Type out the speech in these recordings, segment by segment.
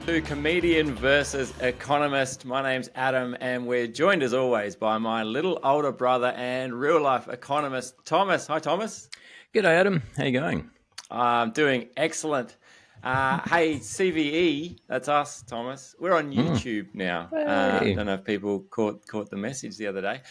to Comedian versus Economist. My name's Adam, and we're joined as always by my little older brother and real life economist, Thomas. Hi, Thomas. G'day, Adam. How you going? I'm doing excellent. Hey, CVE, that's us, Thomas. We're on YouTube now. Hey. Don't know if people caught the message the other day.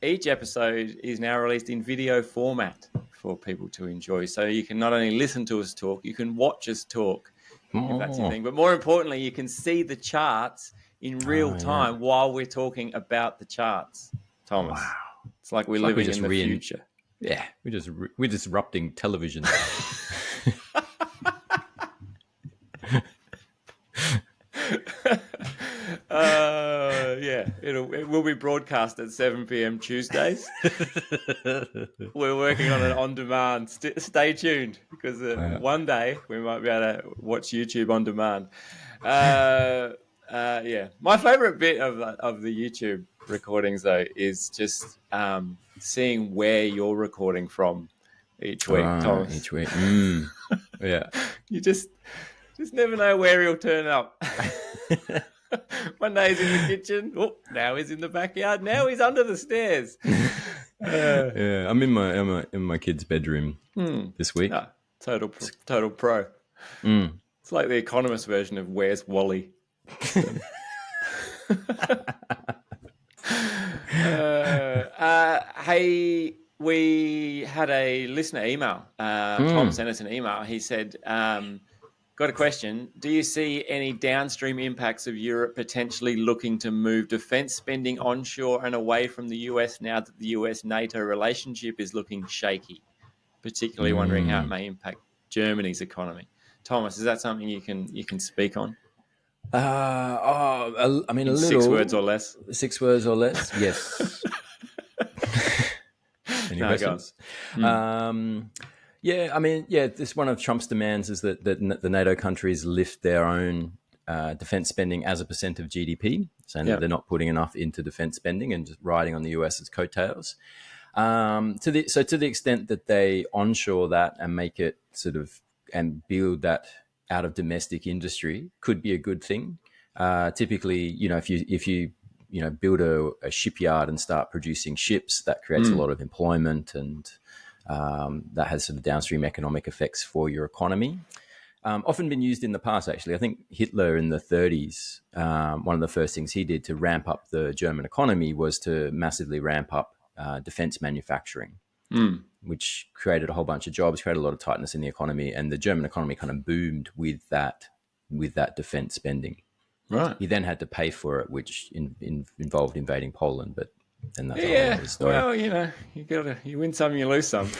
Each episode is now released in video format for people to enjoy. So you can not only listen to us talk, you can watch us talk, if that's your thing. But more importantly, you can see the charts in real time while we're talking about the charts, Thomas. Wow. It's like we're living in the future. Yeah, we're disrupting television. It will be broadcast at 7 p.m. Tuesdays. We're working on it on demand. Stay tuned, because one day we might be able to watch YouTube on demand. My favorite bit of the YouTube recordings, though, is just seeing where you're recording from each week, Thomas. Each week. Yeah. You just never know where he'll turn up. One day he's in the kitchen. Oh, now he's in the backyard. Now he's under the stairs. Yeah, I'm in my kid's bedroom this week. Total pro. It's like the Economist version of Where's Wally. Hey, we had a listener email. Tom sent us an email. He said, got a question. Do you see any downstream impacts of Europe potentially looking to move defense spending onshore and away from the US now that the US-NATO relationship is looking shaky? Particularly wondering how it may impact Germany's economy. Thomas, is that something you can speak on? I mean, a little. 6 words or less. 6 words or less. Yes. Any questions? Yeah, I mean, this one of Trump's demands is that the NATO countries lift their own defense spending as a percent of GDP, saying that they're not putting enough into defense spending and just riding on the US's coattails. To the extent that they onshore that and make it and build that out of domestic industry could be a good thing. Typically, if you build a shipyard and start producing ships, that creates a lot of employment, and that has sort of downstream economic effects for your economy. Often been used in the past, actually. I think Hitler in the 30s, one of the first things he did to ramp up the German economy was to massively ramp up defense manufacturing, which created a whole bunch of jobs, created a lot of tightness in the economy, and the German economy kind of boomed with that defense spending. Right. He then had to pay for it, which involved invading Poland, but then that's a whole other story. Well, you win some, you lose some.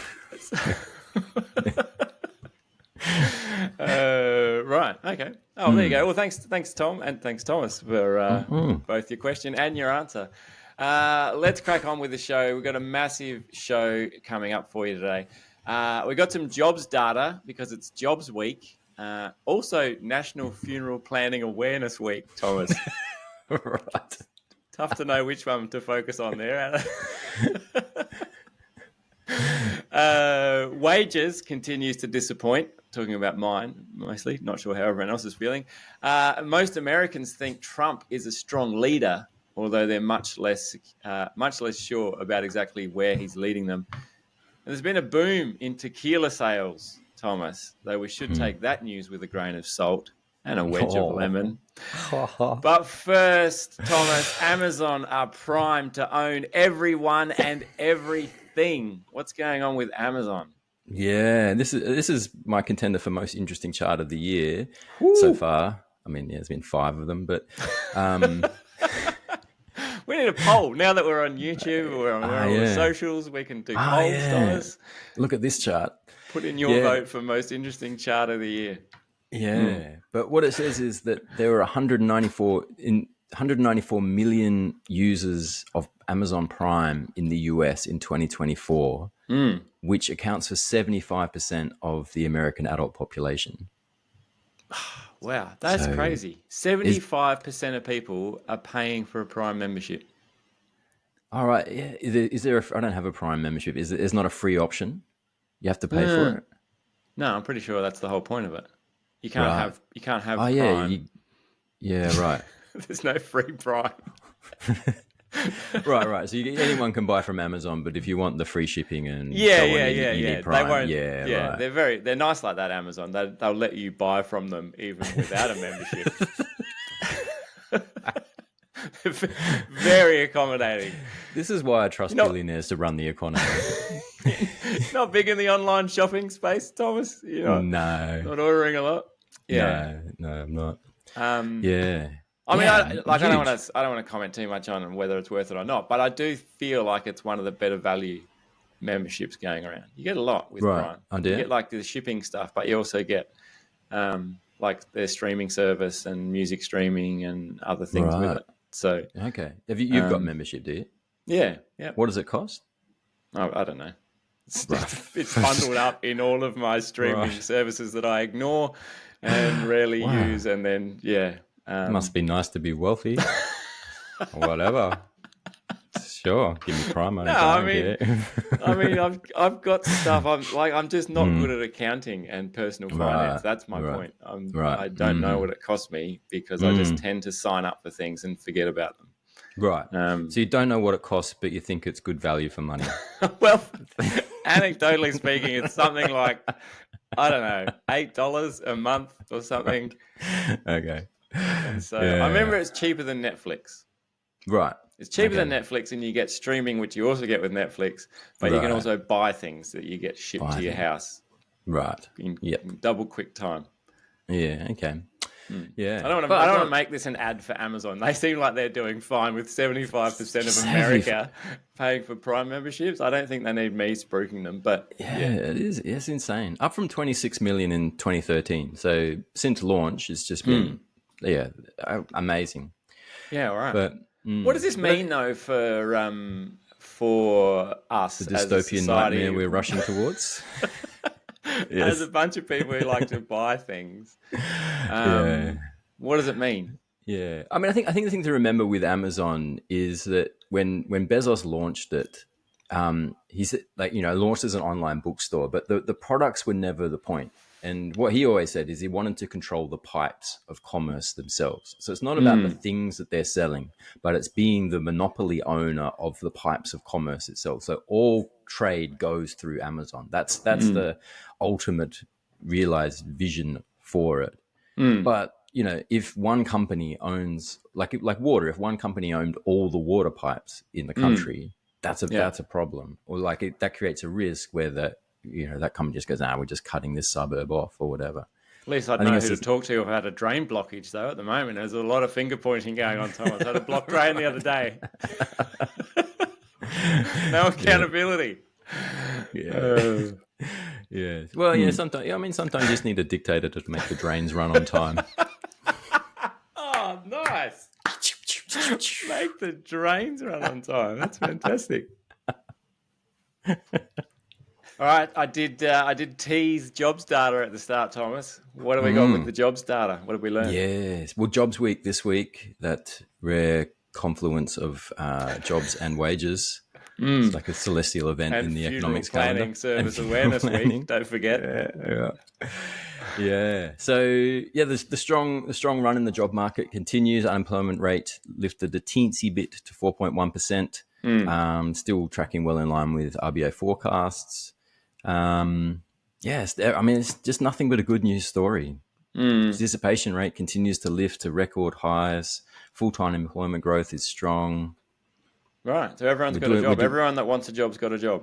Right. Okay. Oh, there you go. Well, thanks, Tom, and thanks, Thomas, for both your question and your answer. Let's crack on with the show. We've got a massive show coming up for you today. We got some jobs data because it's Jobs Week. Also, National Funeral Planning Awareness Week, Thomas. Right. Tough to know which one to focus on there. Wages continues to disappoint. Talking about mine, mostly. Not sure how everyone else is feeling. Most Americans think Trump is a strong leader, although they're much less sure about exactly where he's leading them. And there's been a boom in tequila sales, Thomas, though we should take that news with a grain of salt and a wedge of lemon. But first, Thomas, Amazon are primed to own everyone and everything. What's going on with Amazon? Yeah, this is my contender for most interesting chart of the year so far. I mean, there's been 5 of them, but we need a poll now that we're on YouTube. We're on all the socials. We can do polls, Thomas. Look at this chart. Put in your vote for most interesting chart of the year. Yeah, but what it says is that there were 194 million users of Amazon Prime in the US in 2024, which accounts for 75% of the American adult population. Wow, that's crazy. 75% of people are paying for a Prime membership. All right. Yeah. Is there I don't have a Prime membership. There's not a free option? You have to pay for it? No, I'm pretty sure that's the whole point of it. You can't Right. have Oh yeah, Prime. yeah, right. There's no free Prime. Right. So anyone can buy from Amazon, but if you want the free shipping and Yeah, so yeah, on, yeah, you yeah. need They Prime. won't. Yeah, Yeah, right. they're nice like that. Amazon. They'll let you buy from them even without a membership. Very accommodating. This is why I trust You're billionaires to run the economy. not big in the online shopping space, Thomas. You're No, not ordering a lot. Yeah. no, I'm not. Um, Yeah, I mean, yeah, I don't huge. want to. I don't want to comment too much on whether it's worth it or not. But I do feel like it's one of the better value memberships going around. You get a lot with Right. Prime. Oh, You dear. get like the shipping stuff, but you also get like their streaming service and music streaming and other things with Right. it. So Okay. You've got membership, do you? yeah. What does it cost? I don't know. It's bundled up in all of my streaming services that I ignore and rarely use, and then It must be nice to be wealthy. Whatever. Sure, give me Prime. I mean, I've got stuff. I'm just not good at accounting and personal finance. Right, That's my right, point. right. I don't know what it costs me because I just tend to sign up for things and forget about them. Right. So you don't know what it costs, but you think it's good value for money. Well, anecdotally speaking, it's something like, I don't know, $8 a month or something. Okay. And so I remember it's cheaper than Netflix. Right. It's cheaper than Netflix, and you get streaming, which you also get with Netflix, but you can also buy things that you get shipped to your house. Right. In double quick time. Yeah. Okay. Yeah. I don't want to make this an ad for Amazon. They seem like they're doing fine with 75% of America paying for Prime memberships. I don't think they need me spruiking them, but it is. It's insane. Up from 26 million in 2013. So since launch, it's just been amazing. Yeah, all right. But what does this mean though for us the as a dystopian society? nightmare we're rushing towards? As a bunch of people who like to buy things. What does it mean? Yeah, I mean, I think the thing to remember with Amazon is that when Bezos launched it, he said, like, launched as an online bookstore, but the products were never the point. And what he always said is he wanted to control the pipes of commerce themselves. So it's not about the things that they're selling, but it's being the monopoly owner of the pipes of commerce itself. So all trade goes through Amazon. That's the ultimate realized vision for it. But if one company owns like water, if one company owned all the water pipes in the country, that's a problem. Or that creates a risk where that company just goes, we're just cutting this suburb off or whatever. At least I'd know who to talk to if I had a drain blockage, though. At the moment, there's a lot of finger pointing going on, Thomas. I had a blocked drain the other day. No accountability. Yeah. Yeah. Well, sometimes you just need a dictator to make the drains run on time. Oh, nice. Make the drains run on time. That's fantastic. All right, I did tease jobs data at the start, Thomas. What have we got with the jobs data? What have we learned? Yes. Well, Jobs Week this week, that rare confluence of jobs and wages. It's like a celestial event in the economics planning calendar. Service Awareness Week, don't forget. Yeah. So the strong run in the job market continues. Unemployment rate lifted a teensy bit to 4.1%. Still tracking well in line with RBA forecasts. It's just nothing but a good news story. Participation rate continues to lift to record highs. Full-time employment growth is strong. Right. So everyone's got a job. Everyone that wants a job's got a job.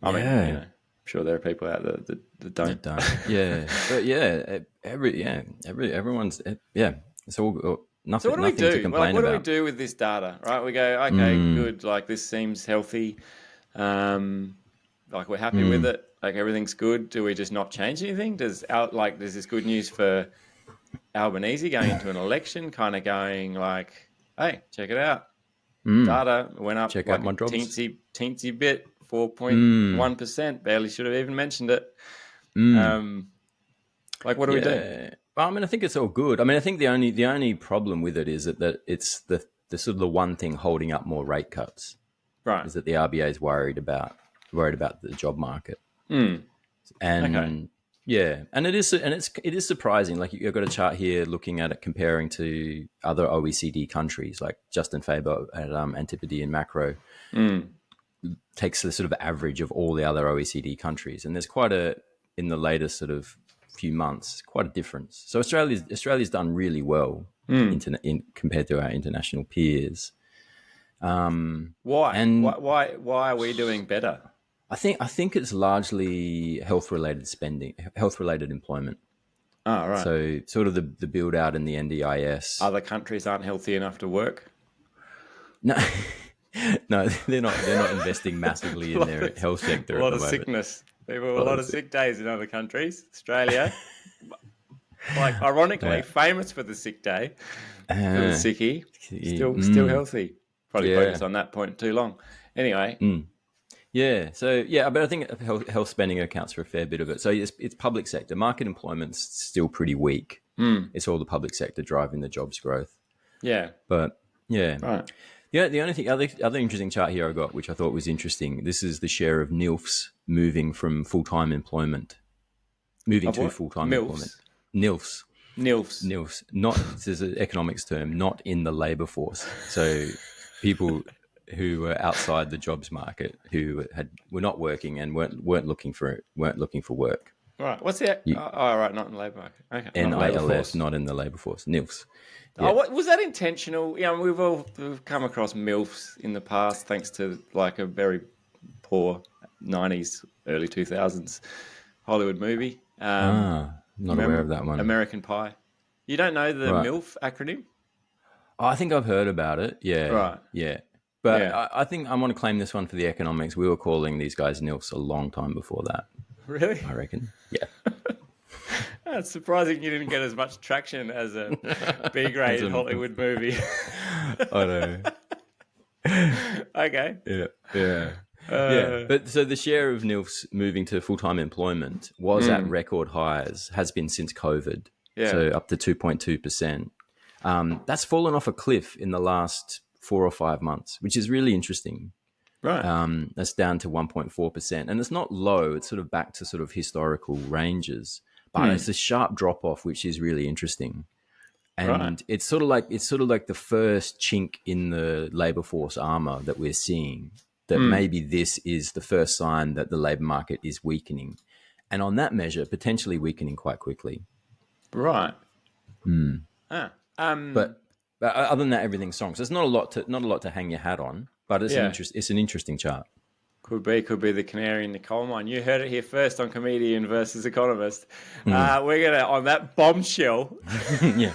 I mean, I'm sure there are people out there that don't. Yeah. But everyone's it's all nothing. So what do we to do? complain What do we about. do with this data? Right? We go, okay, good. Like this seems healthy. Like we're happy with it. Like everything's good. Do we just not change anything? Does this good news for Albanese going into an election? Kind of going like, hey, check it out. Data went up. Check like out my jobs. Teensy bit, 4.1%. Barely should have even mentioned it. What do we do? Well, I mean, I think it's all good. I mean, I think the only problem with it is that it's the sort of the one thing holding up more rate cuts. Right. Is that the RBA is worried about the job market. And Yeah, and it is surprising. Like you've got a chart here looking at it comparing to other OECD countries, like Justin Faber at Antipodes and Macro takes the sort of average of all the other OECD countries, and there's quite a in the latest sort of few months, quite a difference. So Australia's done really well compared to our international peers. Why? And Why are we doing better? I think it's largely health related spending, health related employment. Oh, right. So sort of the build out in the NDIS. Other countries aren't healthy enough to work. No, no, they're not. They're not investing massively in their health sector. A lot at the of moment. sickness. People with a lot of sick days in other countries. Australia, like ironically, famous for the sick day, for the sickie, still healthy. Probably focus on that point too long. Anyway. Yeah. So yeah, but I think health spending accounts for a fair bit of it. So it's public sector. Market employment's still pretty weak. It's all the public sector driving the jobs growth. Yeah. But yeah. Right. Yeah, the only thing, other interesting chart here I got, which I thought was interesting. This is the share of NILFs moving from full-time employment, to full-time employment. NILFs. NILFs. Not, this is an economics term, not in the labour force. So people who were outside the jobs market, who were not working and weren't looking for work. Right. What's that? Right, not in the labour market. Okay. NILF, not in the labour force. NILFs. Yeah. Oh, was that intentional? Yeah, we've come across MILFs in the past, thanks to like a very poor '90s, early 2000s Hollywood movie. Not aware of that one. American Pie. You don't know the MILF acronym? Oh, I think I've heard about it. Yeah. Right. Yeah. But yeah. I think I want to claim this one for the economics. We were calling these guys NILFs a long time before that. Really? I reckon. Yeah. It's surprising you didn't get as much traction as a B-grade Hollywood movie. I know. Okay. Yeah. Yeah. But so the share of NILFs moving to full-time employment was at record highs, has been since COVID. Yeah. So up to 2.2%. That's fallen off a cliff in the last 4 or 5 months, which is really interesting. Right. That's down to 1.4%. And it's not low. It's sort of back to sort of historical ranges. But it's a sharp drop off, which is really interesting. And it's sort of like the first chink in the labour force armour that we're seeing, that maybe this is the first sign that the labour market is weakening. And on that measure, potentially weakening quite quickly. Right. But other than that, everything's strong. So it's not a lot to hang your hat on, but it's an interesting chart. Could be the canary in the coal mine. You heard it here first on Comedian versus Economist. We're gonna on that bombshell. Yeah.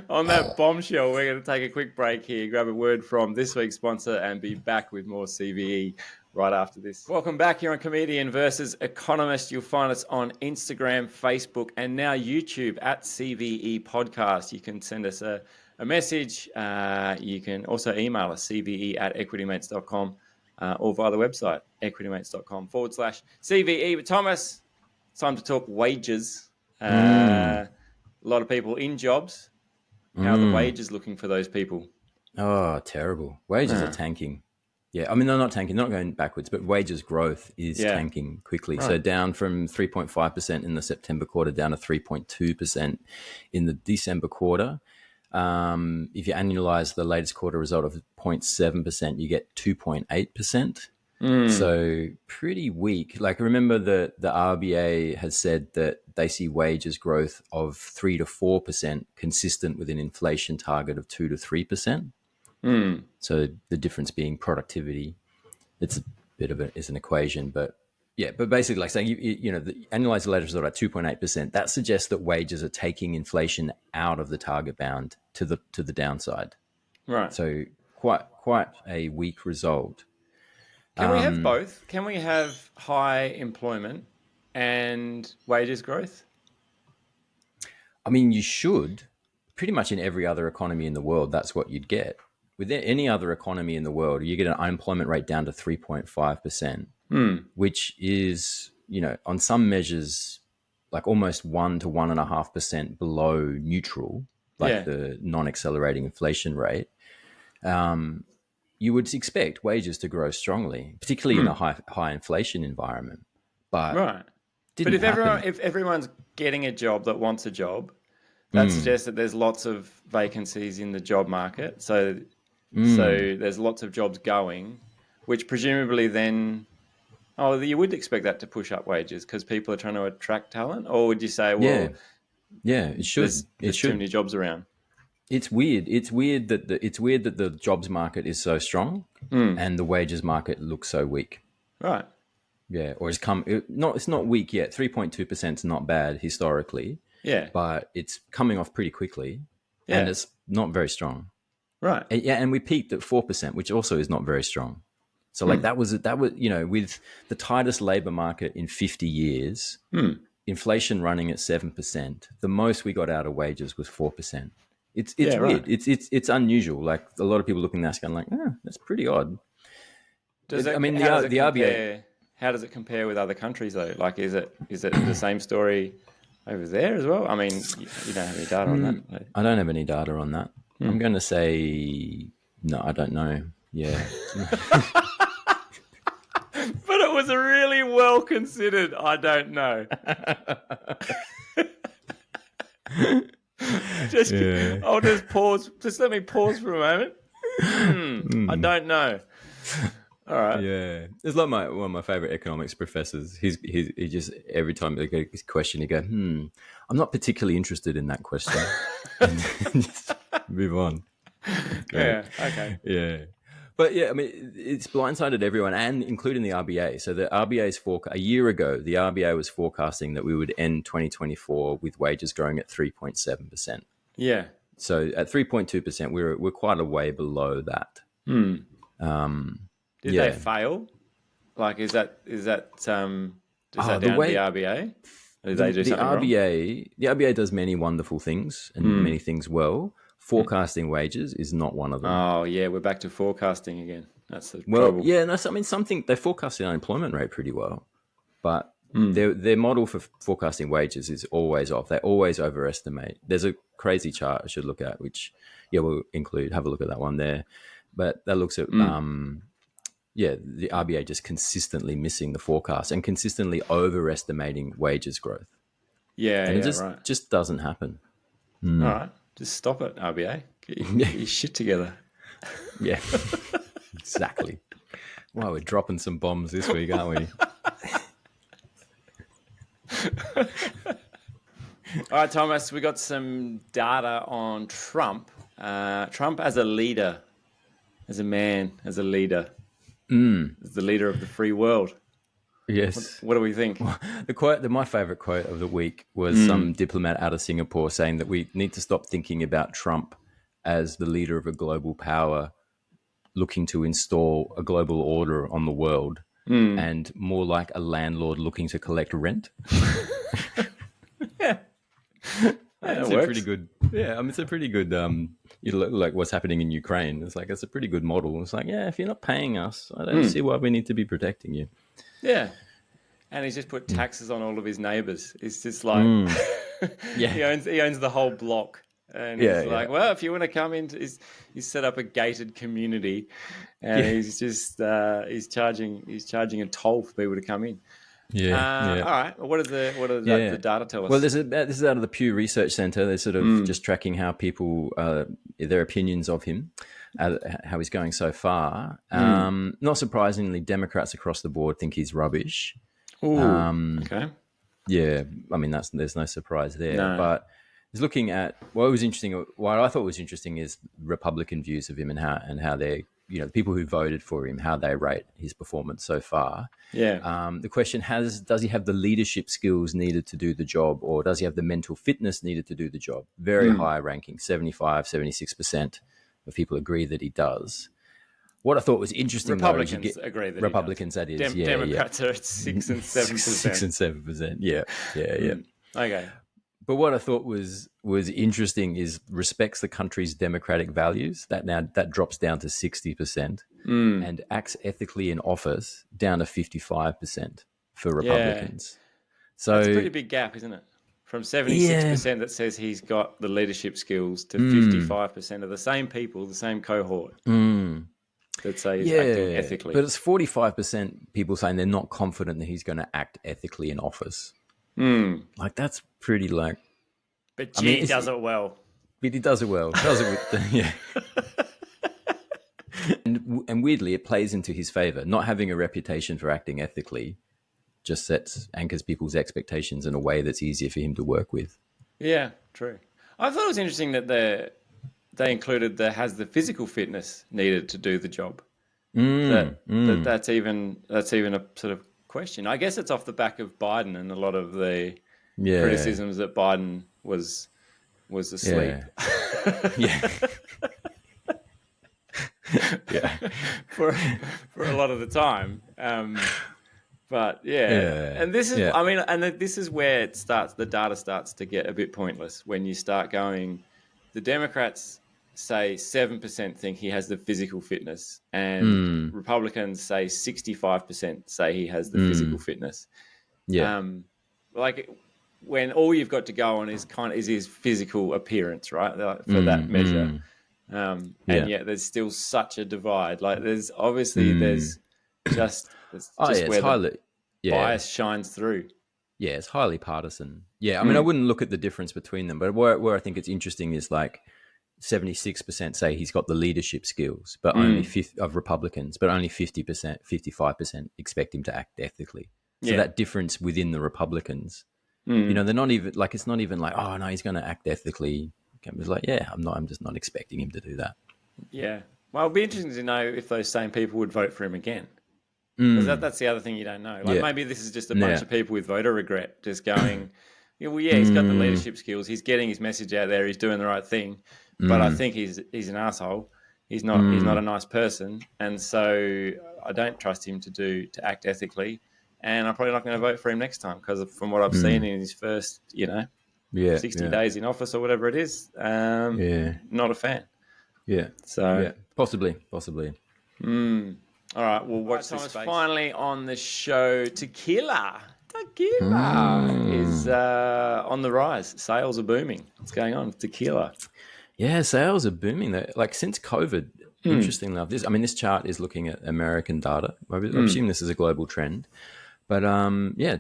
On that bombshell, we're going to take a quick break here, grab a word from this week's sponsor, and be back with more CVE right after this. Welcome back here on Comedian versus Economist. You'll find us on Instagram, Facebook, and now YouTube at CVE Podcast. You can send us a message. You can also email us, cve@equitymates.com, or via the website, equitymates.com/CVE. But Thomas, it's time to talk wages. A lot of people in jobs. How are the wages looking for those people? Oh, terrible. Wages are tanking. Yeah, I mean, they're not tanking, they're not going backwards, but wages growth is tanking quickly. Right. So down from 3.5% in the September quarter, down to 3.2% in the December quarter. If you annualize the latest quarter result of 0.7%, you get 2.8%. So pretty weak. Like, remember the RBA has said that they see wages growth of 3 to 4%, consistent with an inflation target of 2 to 3%. So the difference being productivity. It's a bit of it's an equation, but yeah. But basically, like saying the annualized latest result at 2.8%, that suggests that wages are taking inflation out of the target bound to the downside. Right. So quite a weak result. Can we have both? Can we have high employment and wages growth? I mean, you should. Pretty much in every other economy in the world, that's what you'd get. With any other economy in the world, you get an unemployment rate down to 3.5%, which is, on some measures, like almost 1 to 1.5% below neutral, like the non-accelerating inflation rate. You would expect wages to grow strongly, particularly in a high inflation environment. But didn't But happen. if everyone's getting a job that wants a job, that suggests that there's lots of vacancies in the job market. So there's lots of jobs going, which presumably then, you would expect that to push up wages because people are trying to attract talent. Or would you say, well, yeah, it should. there's too many jobs around? It's weird. It's weird that the jobs market is so strong and the wages market looks so weak. Right. Yeah, or it's not weak yet. 3.2% is not bad historically. Yeah. But it's coming off pretty quickly, Yeah. and it's not very strong. Right. And we peaked at 4%, which also is not very strong. So like that was with the tightest labor market in 50 years, inflation running at 7%. The most we got out of wages was 4%. It's weird. Right. It's unusual. Like a lot of people looking at that going like, that's pretty odd. How does it compare with other countries though? Like, is it the same story over there as well? I mean, you don't have any data on that. I don't have any data on that. I'm going to say no. I don't know. Yeah. But it was a really well considered. I don't know. I'll just pause. Just let me pause for a moment. I don't know. All right. Yeah, it's like one of my favorite economics professors. He just every time they get this question, he go, I'm not particularly interested in that question. And just move on. Yeah. Okay. Yeah. But yeah, I mean, it's blindsided everyone, and including the RBA. So the RBA's a year ago, the RBA was forecasting that we would end 2024 with wages growing at 3.7%. Yeah. So at 3.2%, we're quite a way below that. Did they fail? Like, is that down to the RBA? Or did they do something wrong? The RBA does many wonderful things and many things well. Forecasting wages is not one of them. Oh yeah, we're back to forecasting again. That's the trouble. Yeah, no, I mean they forecast the unemployment rate pretty well, but their model for forecasting wages is always off. They always overestimate. There's a crazy chart I should look at, which we'll include. Have a look at that one there. But that looks at the RBA just consistently missing the forecast and consistently overestimating wages growth. Yeah, and it just doesn't happen. All right. Just stop it, RBA. Get your shit together. Yeah, exactly. Wow, we're dropping some bombs this week, aren't we? All right, Thomas, we got some data on Trump. Trump as a leader, as a man, as a leader, as the leader of the free world. Yes. What do we think? My favorite quote of the week was some diplomat out of Singapore saying that we need to stop thinking about Trump as the leader of a global power looking to install a global order on the world and more like a landlord looking to collect rent. It's a pretty good. Yeah, I mean, it's a pretty good. You look like what's happening in Ukraine. It's a pretty good model. It's like, if you're not paying us, I don't see why we need to be protecting you. Yeah, and he's just put taxes on all of his neighbours. It's just like, he owns the whole block, and he's like, well, if you want to come in, he's set up a gated community, and he's just he's charging a toll for people to come in. All right. Well, what does the data tell us? Well, this is out of the Pew Research Center. They're sort of just tracking how people their opinions of him. How he's going so far. Not surprisingly, Democrats across the board think he's rubbish. Okay. Yeah, I mean there's no surprise there. No. But he's looking at what I thought was interesting is Republican views of him and how they, the people who voted for him, how they rate his performance so far. Yeah. The question does he have the leadership skills needed to do the job, or does he have the mental fitness needed to do the job? Very high ranking, 75, 76%. Of people agree that he does. What I thought was interesting, Republicans agree that Republicans, he does. that is, Democrats are at 6 and 7%. 6 and 7%. Yeah. Okay. But what I thought was interesting is respects the country's democratic values. That drops down to 60%, and acts ethically in office down to 55% for Republicans. So that's a pretty big gap, isn't it? From 76% that says he's got the leadership skills to 55% of the same people, the same cohort that say he's acting ethically. But it's 45% people saying they're not confident that he's going to act ethically in office. Mm. Like that's pretty like. But I mean, gee, he does it well. but he does it well. Does it with yeah. And weirdly, it plays into his favor. Not having a reputation for acting ethically just anchors people's expectations in a way that's easier for him to work with. Yeah, true. I thought it was interesting that they included has the physical fitness needed to do the job. That's even a sort of question. I guess it's off the back of Biden and a lot of the Yeah. criticisms that Biden was asleep. Yeah. Yeah. for a lot of the time. But and this is, I mean, and this is where the data starts to get a bit pointless when you start going, the Democrats say 7% think he has the physical fitness, and Republicans say 65% say he has the physical fitness. Yeah. Like when all you've got to go on is his physical appearance, right? For that measure. And yet there's still such a divide. Like there's obviously it's where the bias shines through. Yeah, it's highly partisan. Yeah, I mean, I wouldn't look at the difference between them, but where I think it's interesting is like 76% say he's got the leadership skills, but only of Republicans, but only 50%, 55% expect him to act ethically. So that difference within the Republicans, you know, they're not even like, it's not even like, oh no, he's going to act ethically. It's like, yeah, I'm just not expecting him to do that. Yeah. Well, it'll be interesting to know if those same people would vote for him again. Because that's the other thing you don't know. Like maybe this is just a bunch of people with voter regret, just going, he's got the leadership skills. He's getting his message out there. He's doing the right thing. But I think he's an asshole. He's not a nice person, and so I don't trust him to act ethically. And I'm probably not going to vote for him next time because from what I've seen in his first 60 days in office or whatever it is, not a fan. Yeah. So possibly. All right, well, watch this space. Finally on the show, tequila. Tequila is on the rise. Sales are booming. What's going on with tequila? Yeah, sales are booming. Like since COVID, interestingly enough, this chart is looking at American data. I assume this is a global trend. But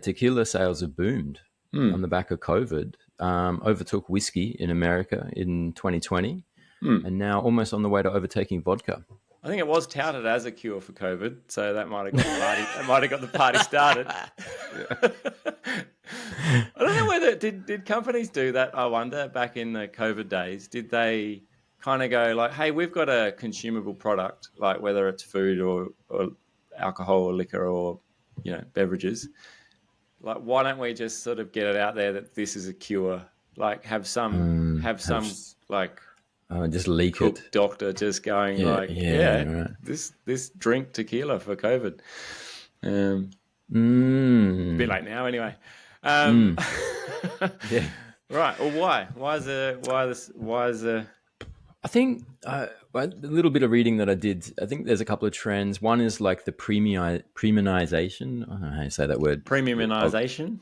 tequila sales have boomed on the back of COVID. Overtook whiskey in America in 2020 and now almost on the way to overtaking vodka. I think it was touted as a cure for COVID, so that might have got the party started. I don't know whether did companies do that. I wonder back in the COVID days, did they kind of go like, "Hey, we've got a consumable product, like whether it's food or alcohol or liquor or beverages. Like, why don't we just sort of get it out there that this is a cure? Like, have some just leak cook it. Doctor just going right. this drink tequila for COVID. A bit late now, anyway. Yeah. Right. Well, why? Why is the? I think a little bit of reading that I did. I think there's a couple of trends. One is like the premiumization. I don't know how you say that word. Premiumization.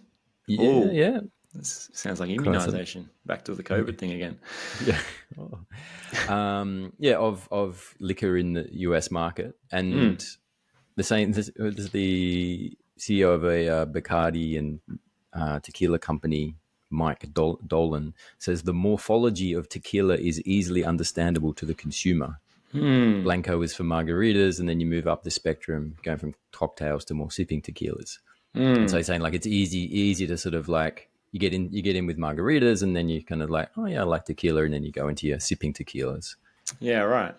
Yeah. This sounds like immunization. Back to the COVID thing again. Yeah. Of liquor in the US market, and there's the CEO of a Bacardi and tequila company, Mike Dolan, says the morphology of tequila is easily understandable to the consumer. Blanco is for margaritas, and then you move up the spectrum, going from cocktails to more sipping tequilas. And so he's saying like it's easy to sort of like you get in with margaritas, and then you kind of like, oh yeah, I like tequila, and then you go into your sipping tequilas. Yeah, right.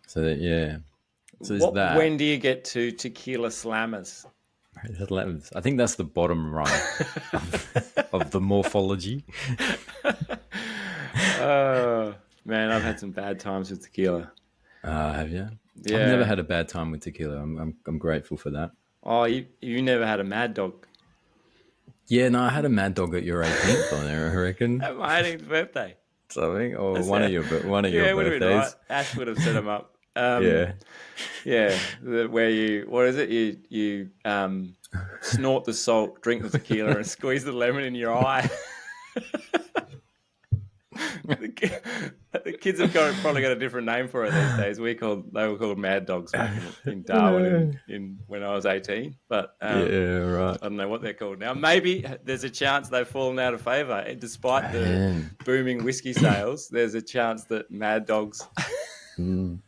So there's that. When do you get to tequila slammers? I think that's the bottom rung of the morphology. Oh man, I've had some bad times with tequila. Have you? Yeah. I've never had a bad time with tequila. I'm grateful for that. Oh, you never had a Mad Dog? Yeah, no, I had a Mad Dog at your 18th on there, I reckon. At my 18th birthday. Something, or one of your birthdays. Right. Ash would have set them up. Yeah. Where you snort the salt, drink the tequila, and squeeze the lemon in your eye. The kids have probably got a different name for it these days. They were called Mad Dogs back in Darwin when I was 18. But right. I don't know what they're called now. Maybe there's a chance they've fallen out of favour. Despite the booming whiskey sales, there's a chance that Mad Dogs and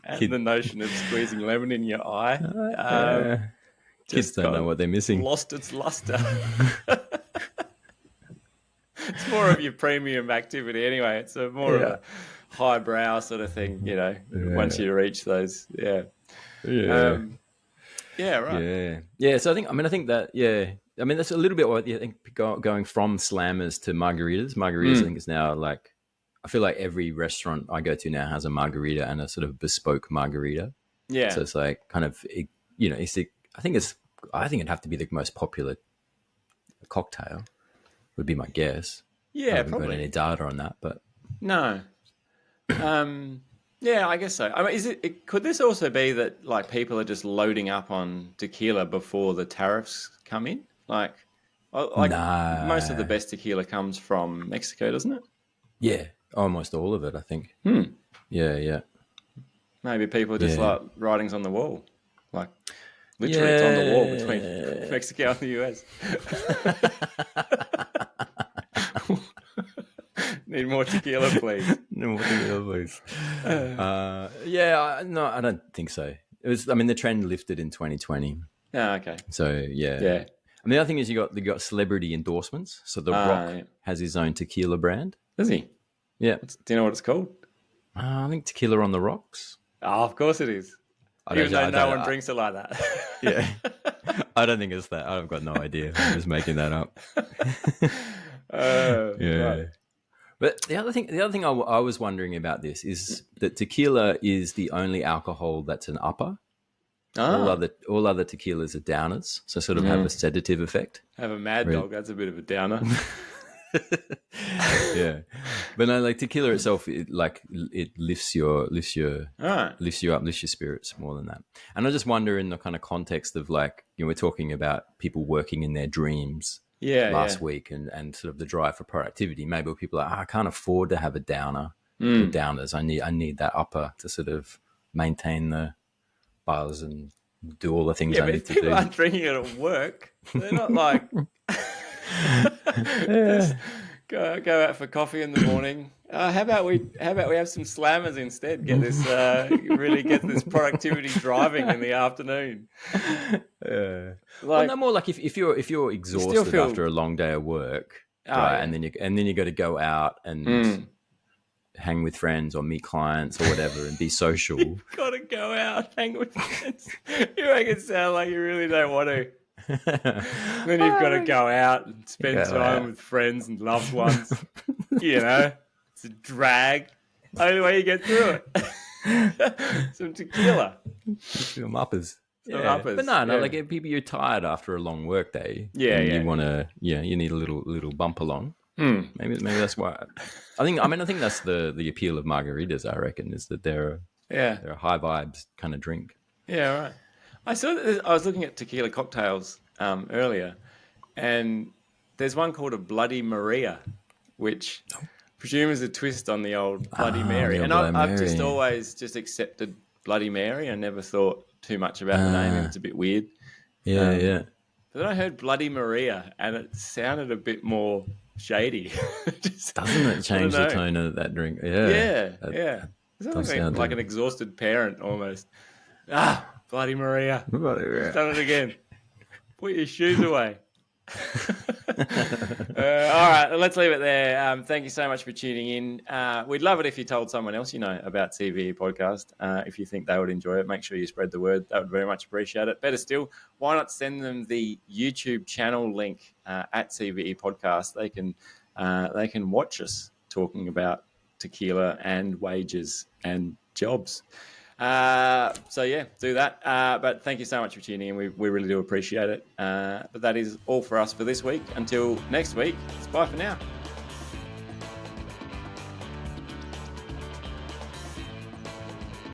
the notion of squeezing lemon in your eye kids don't know what they're missing. Lost its luster. It's more of your premium activity anyway. It's more of a highbrow sort of thing, once you reach those. Yeah. Yeah. Right. Yeah. So I think that, that's a little bit what I think going from slammers to margaritas. Margaritas, I think, is now like, I feel like every restaurant I go to now has a margarita and a sort of bespoke margarita. Yeah. So it's like kind of, I think it'd have to be the most popular cocktail, would be my guess. Yeah, I haven't probably. got any data on that, but no. Yeah, I guess so. I mean, could this also be that like people are just loading up on tequila before the tariffs come in? Like most of the best tequila comes from Mexico, doesn't it? Yeah, almost all of it, I think. Yeah. Maybe people are just like writings on the wall, like literally it's on the wall between Mexico and the US. Need more tequila, please. No, I don't think so. It was. I mean, the trend lifted in 2020. Oh, okay. So yeah. And the other thing is you got celebrity endorsements. So The Rock has his own tequila brand. Does he? Yeah. Do you know what it's called? I think Tequila on the Rocks. Oh, of course it is. Even though no one drinks it like that. Yeah. I don't think it's that. I've got no idea. I'm just making that up. Right. But the other thing I was wondering about this is that tequila is the only alcohol that's an upper. All other tequilas are downers, so sort of have a sedative effect. Have a Mad Dog. That's a bit of a downer. Yeah, but no, like tequila itself, it lifts you up, lifts your spirits more than that. And I just wonder, in the kind of context of like, we're talking about people working in their dreams. Last week and sort of the drive for productivity. Maybe people are like, I can't afford to have a downer. The downers. I need that upper to sort of maintain the buzz and do all the things I need to do. People aren't drinking it at work. They're not like go out for coffee in the morning. How about we have some slammers instead? Get this really get this productivity driving in the afternoon. No more like if you're exhausted after a long day of work, right? And then you got to go out and hang with friends or meet clients or whatever and be social. You've got to go out, hang with friends. You make it sound like you really don't want to. Then you've got to go out and spend time with friends and loved ones. It's a drag. Only way you get through it. Some tequila. Some uppers. Uppers. But no, like people, you're tired after a long work day. You want to, you need a little bump along. Maybe that's why. I think that's the appeal of margaritas. I reckon is that they're a high vibes kind of drink. Yeah, right. I was looking at tequila cocktails earlier, and there's one called a Bloody Maria, which I presume is a twist on the old Bloody Mary. And I've just always just accepted Bloody Mary. I never thought too much about the name. It's a bit weird. Yeah. But then I heard Bloody Maria, and it sounded a bit more shady. Doesn't it change the tone of that drink? Yeah. It sounds like an exhausted parent almost. Bloody Maria. Done it again. Put your shoes away. All right, let's leave it there. Thank you so much for tuning in. We'd love it if you told someone else you know about CVE Podcast. If you think they would enjoy it, make sure you spread the word. That would very much appreciate it. Better still, why not send them the YouTube channel link at CVE Podcast? They can watch us talking about tequila and wages and jobs. So yeah, do that. But thank you so much for tuning in. We really do appreciate it. But that is all for us for this week. Until next week, it's bye for now.